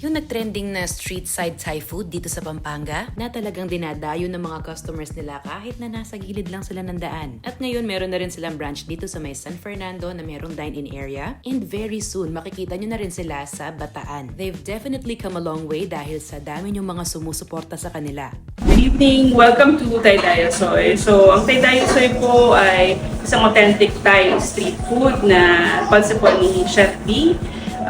Yung nagtrending na street side Thai food dito sa Pampanga na talagang dinadayo ng mga customers nila kahit na nasa gilid lang sila ng daan. At ngayon meron na rin silang branch dito sa may San Fernando na merong dine-in area. And very soon, makikita nyo na rin sila sa Bataan. They've definitely come a long way dahil sa dami yung mga sumusuporta sa kanila. Good evening! Welcome to Thai Dayosoy. So, ang Thai Dayosoy po ay isang authentic Thai street food na concept po ni Chef B.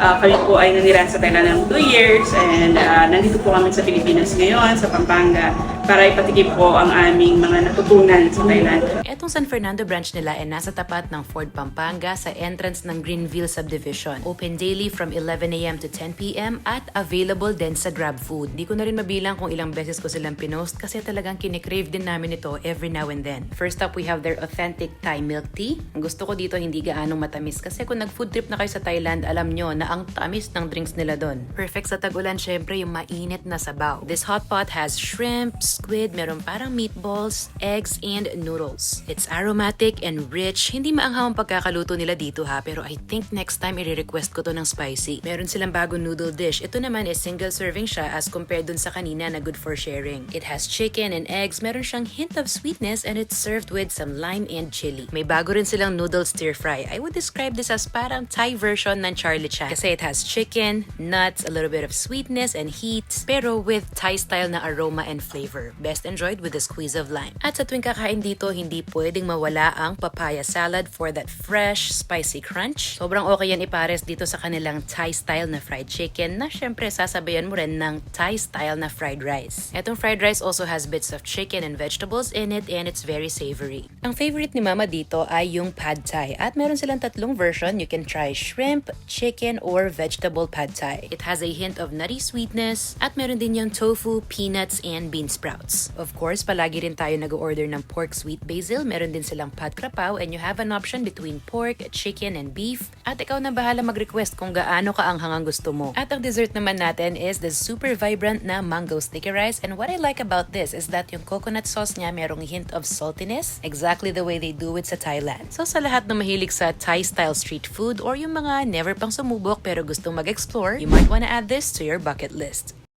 Kami po ay nanirahan sa Thailand ng 2 years and nandito po kami sa Pilipinas ngayon, sa Pampanga, para ipatikim po ang aming mga natutunan sa Thailand. Etong San Fernando branch nila ay nasa tapat ng Ford Pampanga sa entrance ng Greenville Subdivision. Open daily from 11 a.m. to 10 p.m. at available din sa Grab Food. Di ko na rin mabilang kung ilang beses ko silang pinost kasi talagang kinikrave din namin ito every now and then. First up, we have their authentic Thai milk tea. Ang gusto ko dito hindi gaanong matamis kasi kung nag-food trip na kayo sa Thailand, alam nyo na ang tamis ng drinks nila doon. Perfect sa tag-ulan, syempre yung mainit na sabaw. This hot pot has shrimp, squid, meron parang meatballs, eggs, and noodles. It's aromatic and rich. Hindi maanghaw ang pagkakaluto nila dito ha, pero I think next time i-request ko to ng spicy. Meron silang bagong noodle dish. Ito naman is single serving siya as compared dun sa kanina na good for sharing. It has chicken and eggs, meron siyang hint of sweetness, and it's served with some lime and chili. May bago rin silang noodle stir fry. I would describe this as parang Thai version ng Charlie Chan. Kasi it has chicken, nuts, a little bit of sweetness and heat, pero with Thai style na aroma and flavor. Best enjoyed with a squeeze of lime. At sa tuwing kakain dito, hindi pwedeng mawala ang papaya salad for that fresh, spicy crunch. Sobrang okay yan ipares dito sa kanilang Thai style na fried chicken na syempre sasabayan mo rin ng Thai style na fried rice. Etong fried rice also has bits of chicken and vegetables in it and it's very savory. Ang favorite ni Mama dito ay yung pad thai at meron silang tatlong version. You can try shrimp, chicken, or vegetable pad thai. It has a hint of nutty sweetness at meron din yung tofu, peanuts, and bean sprouts. Of course, palagi rin tayo nag-order ng pork sweet basil. Meron din silang pad krapao and you have an option between pork, chicken, and beef. At ikaw na bahala mag-request kung gaano kaanghang ang gusto mo. At ang dessert naman natin is the super vibrant na mango sticky rice, and what I like about this is that yung coconut sauce niya merong hint of saltiness, exactly the way they do it sa Thailand. So sa lahat na mahilig sa Thai style street food or yung mga never pang sumubok pero gustong mag-explore, you might wanna add this to your bucket list.